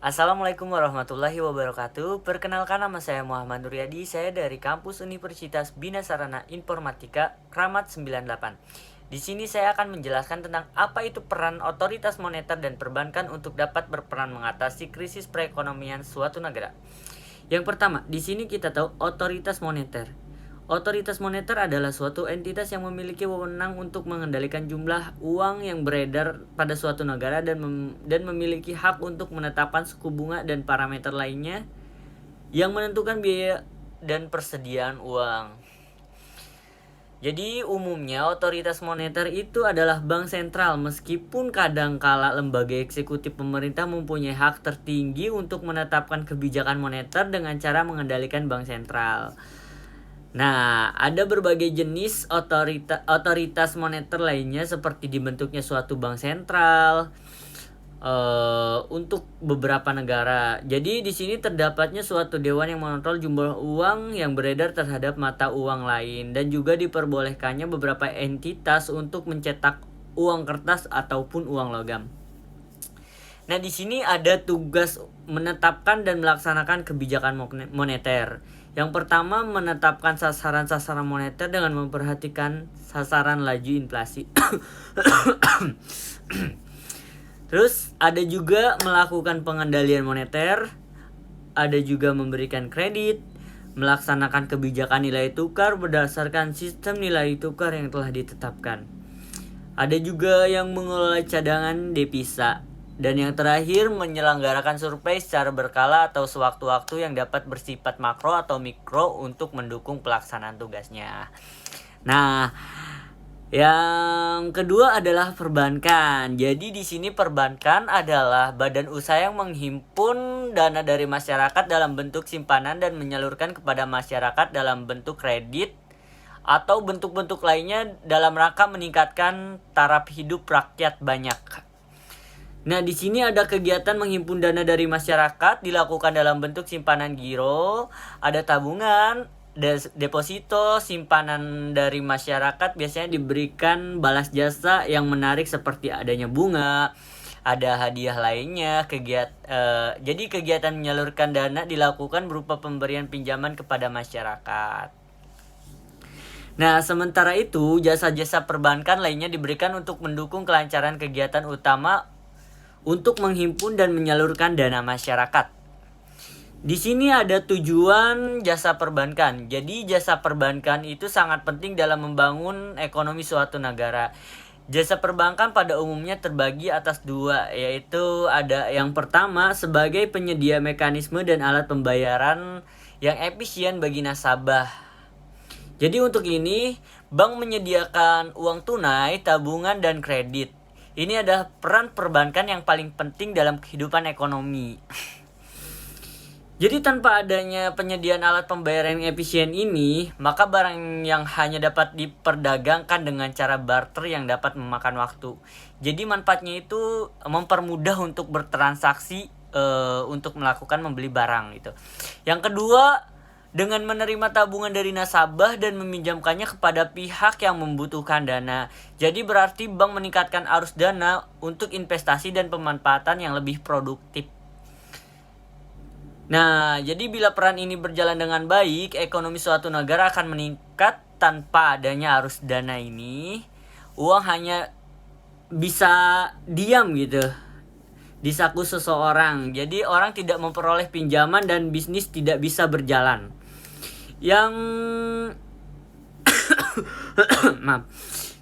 Assalamualaikum warahmatullahi wabarakatuh. Perkenalkan, nama saya Muhammad Nuryadi. Saya dari kampus Universitas Bina Sarana Informatika Kramat 98. Di sini saya akan menjelaskan tentang apa itu peran otoritas moneter dan perbankan untuk dapat berperan mengatasi krisis perekonomian suatu negara. Yang pertama, di sini kita tahu otoritas moneter. Otoritas moneter adalah suatu entitas yang memiliki wewenang untuk mengendalikan jumlah uang yang beredar pada suatu negara dan memiliki hak untuk menetapkan suku bunga dan parameter lainnya yang menentukan biaya dan persediaan uang. Jadi umumnya otoritas moneter itu adalah bank sentral, meskipun kadangkala lembaga eksekutif pemerintah mempunyai hak tertinggi untuk menetapkan kebijakan moneter dengan cara mengendalikan bank sentral. Nah, ada berbagai jenis otoritas moneter lainnya seperti dibentuknya suatu bank sentral untuk beberapa negara. Jadi di sini terdapatnya suatu dewan yang mengontrol jumlah uang yang beredar terhadap mata uang lain, dan juga diperbolehkannya beberapa entitas untuk mencetak uang kertas ataupun uang logam. Nah, di sini ada tugas menetapkan dan melaksanakan kebijakan moneter. Yang pertama, menetapkan sasaran-sasaran moneter dengan memperhatikan sasaran laju inflasi. Terus ada juga melakukan pengendalian moneter, ada juga memberikan kredit, melaksanakan kebijakan nilai tukar berdasarkan sistem nilai tukar yang telah ditetapkan. Ada juga yang mengelola cadangan devisa. Dan yang terakhir, menyelenggarakan survei secara berkala atau sewaktu-waktu yang dapat bersifat makro atau mikro untuk mendukung pelaksanaan tugasnya. Nah, yang kedua adalah perbankan. Jadi di sini perbankan adalah badan usaha yang menghimpun dana dari masyarakat dalam bentuk simpanan dan menyalurkan kepada masyarakat dalam bentuk kredit atau bentuk-bentuk lainnya dalam rangka meningkatkan taraf hidup rakyat banyak. Nah, di sini ada kegiatan menghimpun dana dari masyarakat dilakukan dalam bentuk simpanan giro, ada tabungan, deposito, simpanan dari masyarakat biasanya diberikan balas jasa yang menarik seperti adanya bunga, ada hadiah lainnya. Jadi kegiatan menyalurkan dana dilakukan berupa pemberian pinjaman kepada masyarakat. Nah, sementara itu jasa-jasa perbankan lainnya diberikan untuk mendukung kelancaran kegiatan utama untuk menghimpun dan menyalurkan dana masyarakat. Di sini ada tujuan jasa perbankan. Jadi jasa perbankan itu sangat penting dalam membangun ekonomi suatu negara. Jasa perbankan pada umumnya terbagi atas dua, yaitu ada yang pertama sebagai penyedia mekanisme dan alat pembayaran yang efisien bagi nasabah. Jadi untuk ini, bank menyediakan uang tunai, tabungan, dan kredit. Ini adalah peran perbankan yang paling penting dalam kehidupan ekonomi. Jadi tanpa adanya penyediaan alat pembayaran yang efisien ini, maka barang yang hanya dapat diperdagangkan dengan cara barter yang dapat memakan waktu. Jadi manfaatnya itu mempermudah untuk bertransaksi untuk melakukan membeli barang gitu. Yang kedua, dengan menerima tabungan dari nasabah dan meminjamkannya kepada pihak yang membutuhkan dana. Jadi berarti bank meningkatkan arus dana untuk investasi dan pemanfaatan yang lebih produktif. Nah, jadi bila peran ini berjalan dengan baik, ekonomi suatu negara akan meningkat. Tanpa adanya arus dana ini, uang hanya bisa diam gitu di saku seseorang. Jadi orang tidak memperoleh pinjaman dan bisnis tidak bisa berjalan. Yang maaf.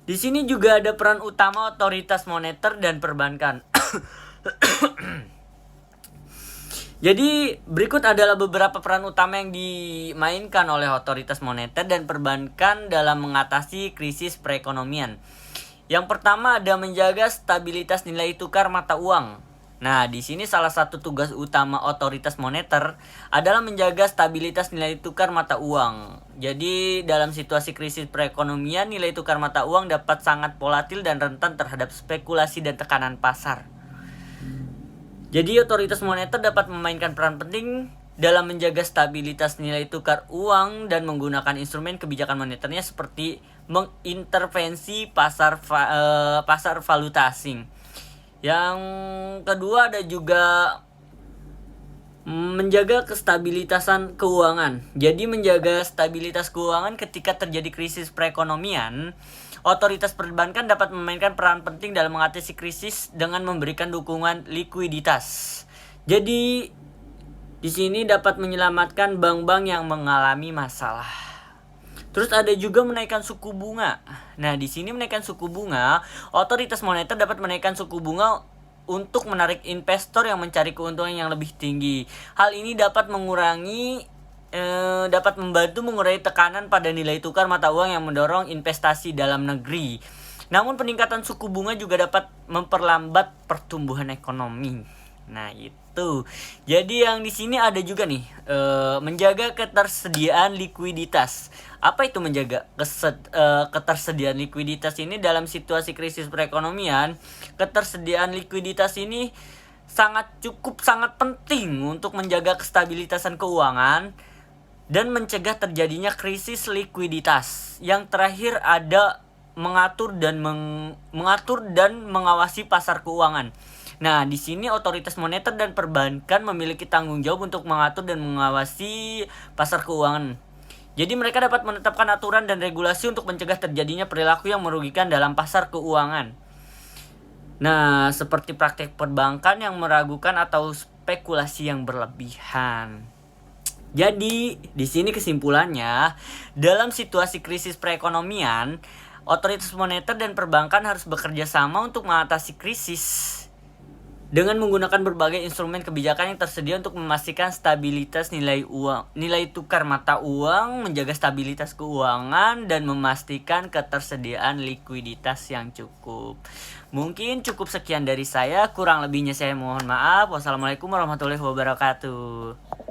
Di sini juga ada peran utama otoritas moneter dan perbankan. Jadi berikut adalah beberapa peran utama yang dimainkan oleh otoritas moneter dan perbankan dalam mengatasi krisis perekonomian. Yang pertama ada menjaga stabilitas nilai tukar mata uang. Nah, di sini salah satu tugas utama otoritas moneter adalah menjaga stabilitas nilai tukar mata uang. Jadi, dalam situasi krisis perekonomian, nilai tukar mata uang dapat sangat volatil dan rentan terhadap spekulasi dan tekanan pasar. Jadi, otoritas moneter dapat memainkan peran penting dalam menjaga stabilitas nilai tukar uang dan menggunakan instrumen kebijakan moneternya seperti mengintervensi pasar valuta asing. Yang kedua ada juga Menjaga kestabilitasan keuangan. Jadi menjaga stabilitas keuangan ketika terjadi krisis perekonomian, otoritas perbankan dapat memainkan peran penting dalam mengatasi krisis dengan memberikan dukungan likuiditas. Jadi di sini dapat menyelamatkan bank-bank yang mengalami masalah. Terus ada juga menaikkan suku bunga. Nah, di sini menaikkan suku bunga, otoritas moneter dapat menaikkan suku bunga untuk menarik investor yang mencari keuntungan yang lebih tinggi. Hal ini dapat membantu mengurangi tekanan pada nilai tukar mata uang yang mendorong investasi dalam negeri. Namun peningkatan suku bunga juga dapat memperlambat pertumbuhan ekonomi. Nah, itu. Jadi yang di sini ada juga nih menjaga ketersediaan likuiditas. Apa itu menjaga ketersediaan likuiditas ini dalam situasi krisis perekonomian? Ketersediaan likuiditas ini sangat penting untuk menjaga kestabilitasan keuangan dan mencegah terjadinya krisis likuiditas. Yang terakhir ada mengatur dan mengawasi pasar keuangan. Nah, di sini otoritas moneter dan perbankan memiliki tanggung jawab untuk mengatur dan mengawasi pasar keuangan. Jadi mereka dapat menetapkan aturan dan regulasi untuk mencegah terjadinya perilaku yang merugikan dalam pasar keuangan. Nah, seperti praktek perbankan yang meragukan atau spekulasi yang berlebihan. Jadi, di sini kesimpulannya, dalam situasi krisis perekonomian, otoritas moneter dan perbankan harus bekerja sama untuk mengatasi krisis dengan menggunakan berbagai instrumen kebijakan yang tersedia untuk memastikan stabilitas nilai tukar mata uang, menjaga stabilitas keuangan, dan memastikan ketersediaan likuiditas yang cukup. Mungkin cukup sekian dari saya, kurang lebihnya saya mohon maaf. Wassalamualaikum warahmatullahi wabarakatuh.